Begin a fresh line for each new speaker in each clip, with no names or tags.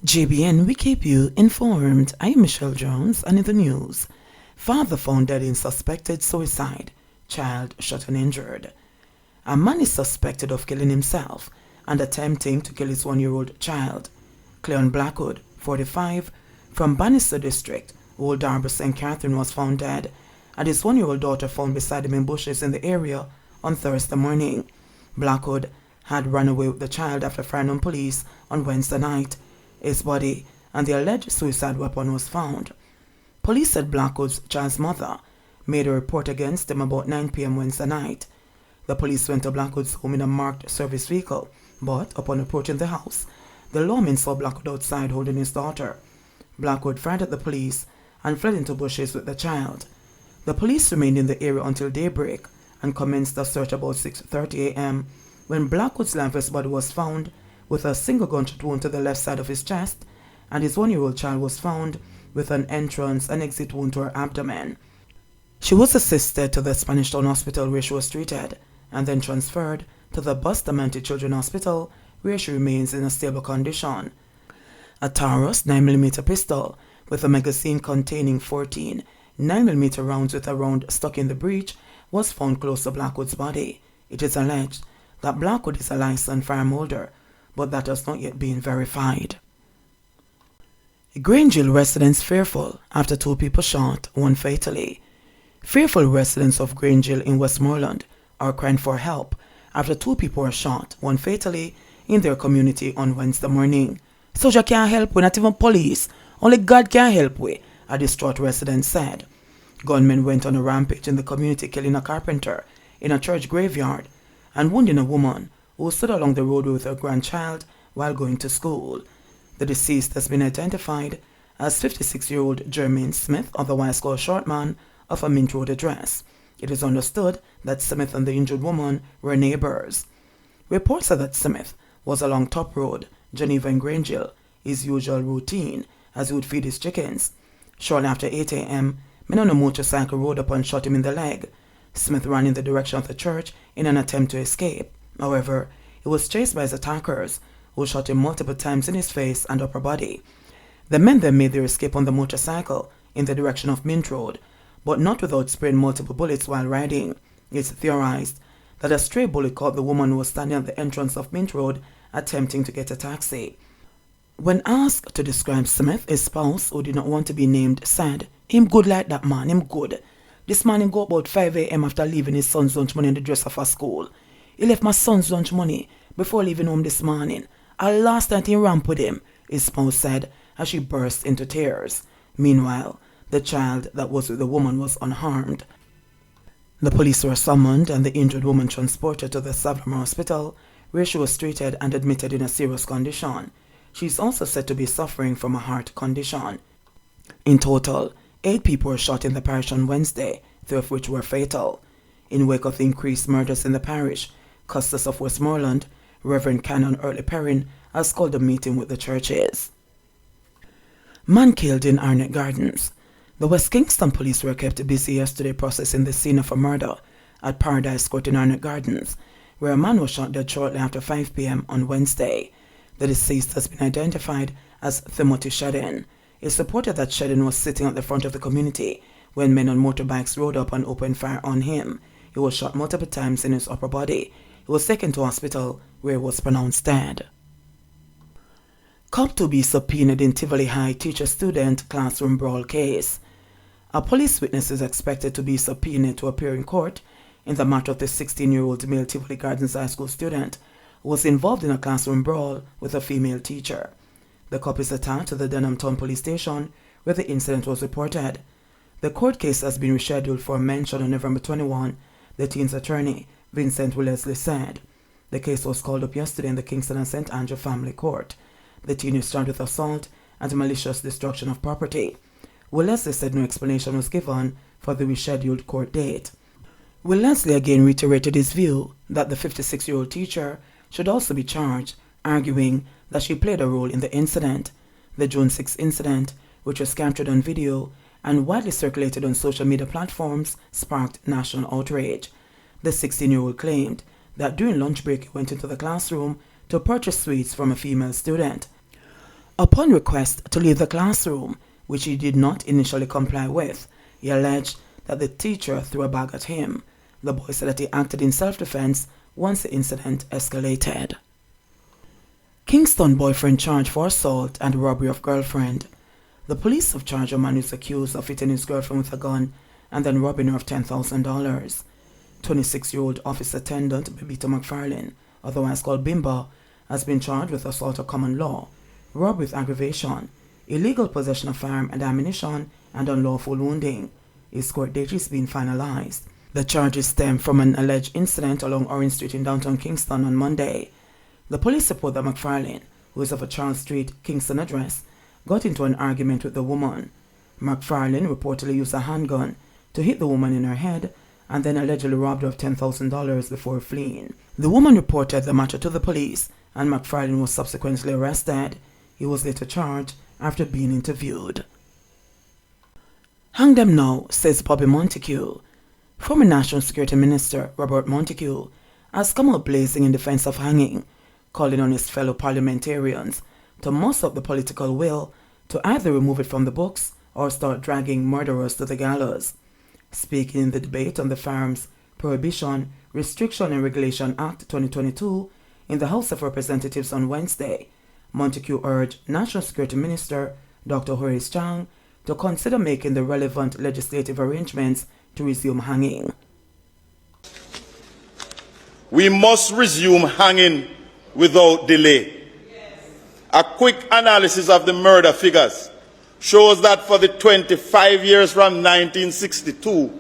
JBN, we keep you informed. I am Michelle Jones, and in the news, father found dead in suspected suicide, child shot and injured. A man is suspected of killing himself and attempting to kill his 1-year-old child. Cleon Blackwood, 45, from Bannister District, Old Darby St. Catherine, was found dead, and his 1-year-old daughter found beside him in bushes in the area on Thursday morning. Blackwood had run away with the child after firing on police on Wednesday night. His body and the alleged suicide weapon was found. Police said Blackwood's child's mother made a report against him about 9 p.m. Wednesday night. The police went to Blackwood's home in a marked service vehicle, but upon approaching the house, the lawman saw Blackwood outside holding his daughter. Blackwood fired at the police and fled into bushes with the child. The police remained in the area until daybreak and commenced a search about 6:30 a.m. when Blackwood's lifeless body was found with a single gunshot wound to the left side of his chest, and his 1-year-old child was found with an entrance and exit wound to her abdomen. She was assisted to the Spanish Town Hospital where she was treated, and then transferred to the Bustamante Children's Hospital where she remains in a stable condition. A Taurus 9mm pistol with a magazine containing 14 9mm rounds with a round stuck in the breech was found close to Blackwood's body. It is alleged that Blackwood is a licensed firearm holder, but that has not yet been verified. Grangeville residents fearful after 2 people shot, 1 fatally. Fearful residents of Grangeville in Westmoreland are crying for help after 2 people were shot, 1 fatally, in their community on Wednesday morning. Soldier can't help we, not even police. Only God can help we, a distraught resident said. Gunmen went on a rampage in the community, killing a carpenter in a church graveyard and wounding a woman who stood along the roadway with her grandchild while going to school. The deceased has been identified as 56-year-old Jermaine Smith, otherwise called Shortman, of a Mint Road address. It is understood that Smith and the injured woman were neighbors. Reports said that Smith was along Top Road, Geneva and Grangeville, his usual routine, as he would feed his chickens. Shortly after 8 a.m., men on a motorcycle rode up and shot him in the leg. Smith ran in the direction of the church in an attempt to escape. However, he was chased by his attackers, who shot him multiple times in his face and upper body. The men then made their escape on the motorcycle in the direction of Mint Road, but not without spraying multiple bullets while riding. It's theorized that a stray bullet caught the woman who was standing at the entrance of Mint Road attempting to get a taxi. When asked to describe Smith, his spouse, who did not want to be named, said, "Him good like that man, him good. This man him go about 5 a.m. after leaving his son's lunch money in the dresser for school. He left my son's lunch money before leaving home this morning. I last night he ramp with him," his spouse said as she burst into tears. Meanwhile, the child that was with the woman was unharmed. The police were summoned and the injured woman transported to the Savannah Hospital, where she was treated and admitted in a serious condition. She is also said to be suffering from a heart condition. In total, 8 people were shot in the parish on Wednesday, 3 of which were fatal. In wake of the increased murders in the parish, Custis of Westmoreland, Reverend Canon Early Perrin, has called a meeting with the churches. Man killed in Arnett Gardens. The West Kingston police were kept busy yesterday processing the scene of a murder at Paradise Court in Arnett Gardens, where a man was shot dead shortly after 5 p.m. on Wednesday. The deceased has been identified as Timothy Shedden. It's reported that Shedden was sitting at the front of the community when men on motorbikes rode up and opened fire on him. He was shot multiple times in his upper body. He was taken to hospital where he was pronounced dead. Cop to be subpoenaed in Tivoli High teacher-student classroom brawl case. A police witness is expected to be subpoenaed to appear in court in the matter of the 16-year-old male Tivoli Gardens High School student who was involved in a classroom brawl with a female teacher. The cop is attached to the Denham Town Police Station where the incident was reported. The court case has been rescheduled for mention on November 21, the teen's attorney, Vincent Wellesley, said. The case was called up yesterday in the Kingston and St. Andrew Family Court. The teen is charged with assault and malicious destruction of property. Wellesley said no explanation was given for the rescheduled court date. Wellesley again reiterated his view that the 56-year-old teacher should also be charged, arguing that she played a role in the incident. The June 6 incident, which was captured on video and widely circulated on social media platforms, sparked national outrage. The 16-year-old claimed that during lunch break he went into the classroom to purchase sweets from a female student. Upon request to leave the classroom, which he did not initially comply with, he alleged that the teacher threw a bag at him. The boy said that he acted in self-defense once the incident escalated. Kingston boyfriend charged for assault and robbery of girlfriend. The police have charged a man who is accused of hitting his girlfriend with a gun and then robbing her of $10,000. 26-year-old office attendant Bebita McFarlane, otherwise called Bimba, has been charged with assault of common law, robbery with aggravation, illegal possession of firearm and ammunition, and unlawful wounding. His court date is being finalized. The charges stem from an alleged incident along Orange Street in downtown Kingston on Monday. The police report that McFarlane, who is of a Charles Street, Kingston address, got into an argument with the woman. McFarlane reportedly used a handgun to hit the woman in her head and then allegedly robbed her of $10,000 before fleeing. The woman reported the matter to the police and McFarlane was subsequently arrested. He was later charged after being interviewed. Hang them now, says Bobby Montague. Former National Security Minister Robert Montague has come out blazing in defense of hanging, calling on his fellow parliamentarians to muster up the political will to either remove it from the books or start dragging murderers to the gallows. Speaking in the debate on the Firearms Prohibition, Restriction and Regulation Act 2022 in the House of Representatives on Wednesday, Montague urged National Security Minister Dr. Horace Chang to consider making the relevant legislative arrangements to resume hanging.
We must resume hanging without delay. A quick analysis of the murder figures shows that for the 25 years from 1962 to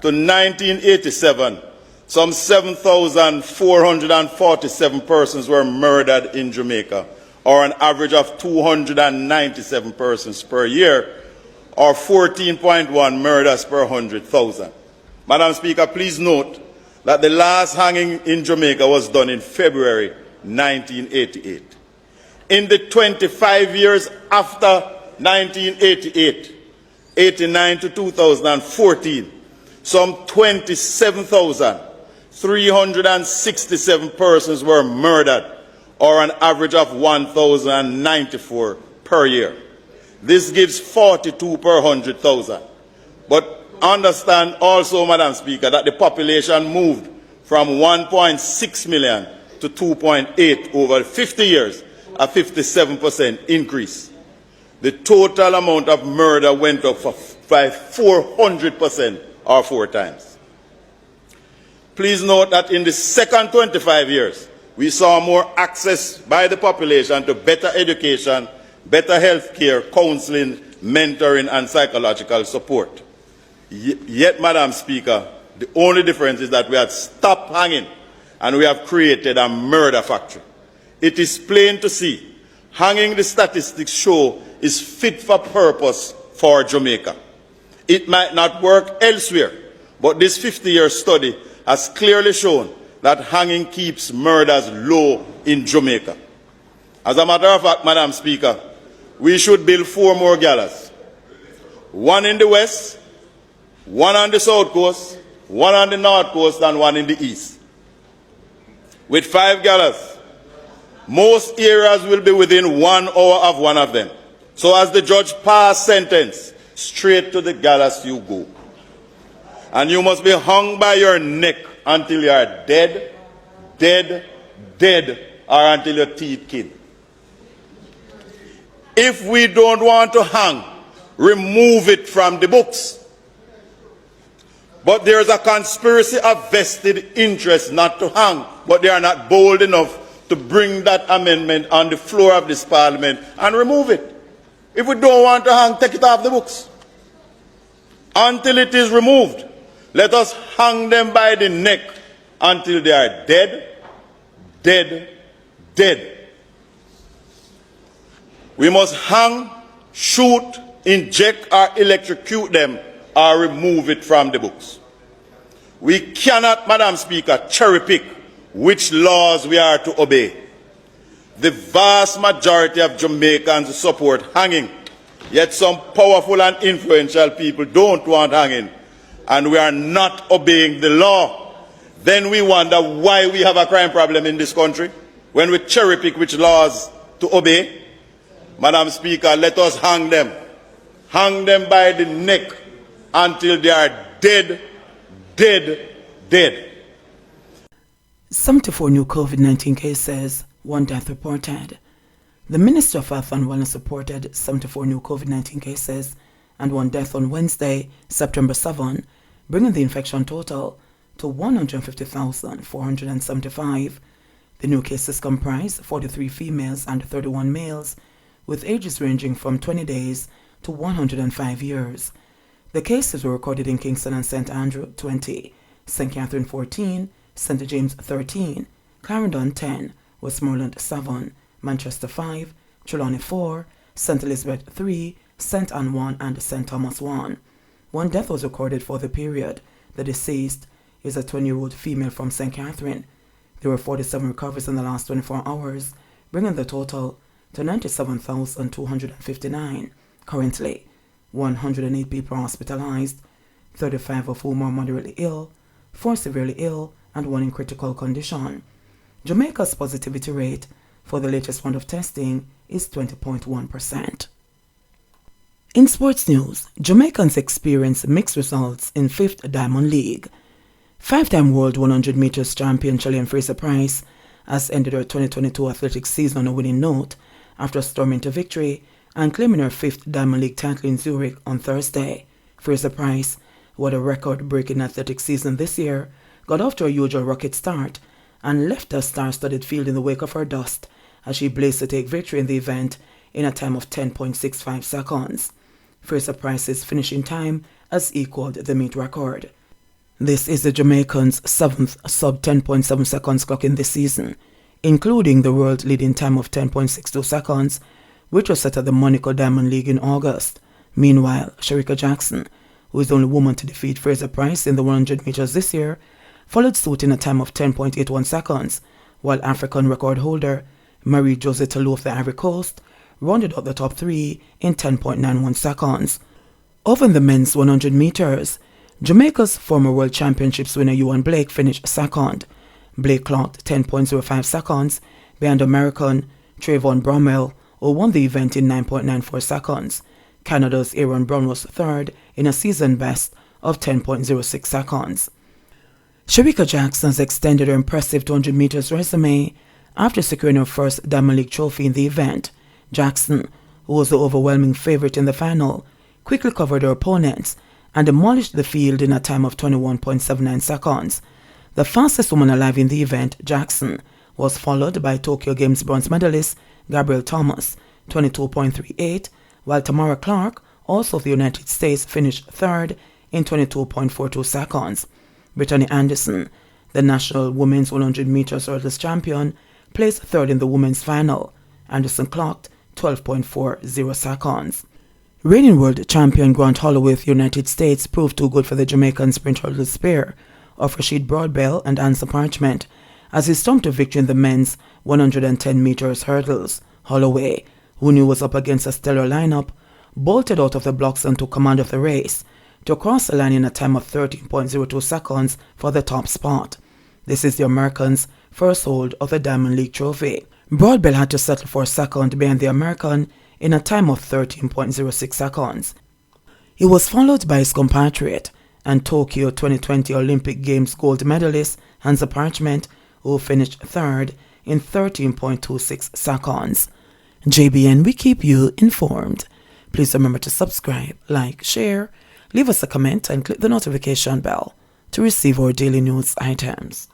1987, some 7,447 persons were murdered in Jamaica, or an average of 297 persons per year, or 14.1 murders per 100,000. Madam Speaker, please note that the last hanging in Jamaica was done in February 1988. In the 25 years after 1988, 89 to 2014, some 27,367 persons were murdered, or an average of 1,094 per year. This gives 42 per 100,000. But understand also, Madam Speaker, that the population moved from 1.6 million to 2.8 over 50 years, a 57% increase. The total amount of murder went up by 400%, or 4 times. Please note that in the second 25 years, we saw more access by the population to better education, better health care, counseling, mentoring, and psychological support. Yet, Madam Speaker, the only difference is that we have stopped hanging and we have created a murder factory. It is plain to see, hanging, the statistics show, is fit for purpose for Jamaica. It might not work elsewhere, but this 50-year study has clearly shown that hanging keeps murders low in Jamaica. As a matter of fact, Madam Speaker, we should build 4 more gallows. 1 in the west, 1 on the south coast, 1 on the north coast, and 1 in the east. With 5 gallows, most areas will be within 1 hour of one of them. So as the judge passes sentence, straight to the gallows you go. And you must be hung by your neck until you are dead, dead, dead, or until your teeth kill. If we don't want to hang, remove it from the books. But there is a conspiracy of vested interest not to hang, but they are not bold enough to bring that amendment on the floor of this parliament and remove it. If we don't want to hang, take it off the books. Until it is removed, let us hang them by the neck until they are dead, dead, dead. We must hang, shoot, inject, or electrocute them, or remove it from the books. We cannot, Madam Speaker, cherry pick which laws we are to obey. The vast majority of Jamaicans support hanging, yet some powerful and influential people don't want hanging, and we are not obeying the law. Then we wonder why we have a crime problem in this country when we cherry pick which laws to obey. Madam Speaker, let us hang them. Hang them by the neck until they are dead, dead, dead.
74 new COVID-19 cases, 1 death reported. The Minister of Health and Wellness reported 74 new COVID-19 cases and 1 death on Wednesday, September 7, bringing the infection total to 150,475. The new cases comprise 43 females and 31 males, with ages ranging from 20 days to 105 years. The cases were recorded in Kingston and St. Andrew 20, St. Catherine 14, St. James 13, Clarendon 10, Westmoreland 7, Manchester 5, Trelawney 4, St. Elizabeth 3, St. Anne 1, and St. Thomas 1. 1 death was recorded for the period. The deceased is a 20-year-old female from St. Catherine. There were 47 recoveries in the last 24 hours, bringing the total to 97,259. Currently, 108 people are hospitalized, 35 of whom are moderately ill, 4 severely ill, and 1 in critical condition. Jamaica's positivity rate for the latest round of testing is 20.1%. In sports news, Jamaicans experienced mixed results in 5th Diamond League. 5-time World 100 meters champion Chilean Fraser-Pryce has ended her 2022 athletics season on a winning note after storming to victory and claiming her 5th Diamond League title in Zurich on Thursday. Fraser-Pryce, who had a record-breaking athletics season this year, got off to a usual rocket start and left a star-studded field in the wake of her dust as she blazed to take victory in the event in a time of 10.65 seconds. Fraser-Pryce's finishing time has equaled the meet record. This is the Jamaicans' 7th sub-10.7 seconds clock in this season, including the world-leading time of 10.62 seconds, which was set at the Monaco Diamond League in August. Meanwhile, Shericka Jackson, who is the only woman to defeat Fraser-Pryce in the 100 meters this year, followed suit in a time of 10.81 seconds, while African record holder Marie-Josée Tallou of the Ivory Coast rounded out the top 3 in 10.91 seconds. Over in the men's 100 meters, Jamaica's former World Championships winner Ewan Blake finished second. Blake clocked 10.05 seconds behind American Trayvon Bromwell, who won the event in 9.94 seconds. Canada's Aaron Brown was third in a season best of 10.06 seconds. Shericka Jackson has extended her impressive 200 meters resume after securing her first Diamond League trophy in the event. Jackson, who was the overwhelming favorite in the final, quickly covered her opponents and demolished the field in a time of 21.79 seconds. The fastest woman alive in the event, Jackson, was followed by Tokyo Games bronze medalist Gabrielle Thomas, 22.38, while Tamara Clark, also of the United States, finished third in 22.42 seconds. Brittany Anderson, the national women's 100 meters hurdles champion, placed third in the women's final. Anderson clocked 12.40 seconds. Reigning world champion Grant Holloway of the United States proved too good for the Jamaican sprint hurdles pair of Rashid Broadbell and Ansa Parchment as he stormed to victory in the men's 110 meters hurdles. Holloway, who knew was up against a stellar lineup, bolted out of the blocks and took command of the race to cross the line in a time of 13.02 seconds for the top spot. This is the Americans' first hold of the Diamond League trophy. Broadbell had to settle for second behind the American in a time of 13.06 seconds. He was followed by his compatriot and Tokyo 2020 Olympic Games gold medalist Ansa Parchment, who finished third in 13.26 seconds. JBN, we keep you informed. Please remember to subscribe, like, share, leave us a comment and click the notification bell to receive our daily news items.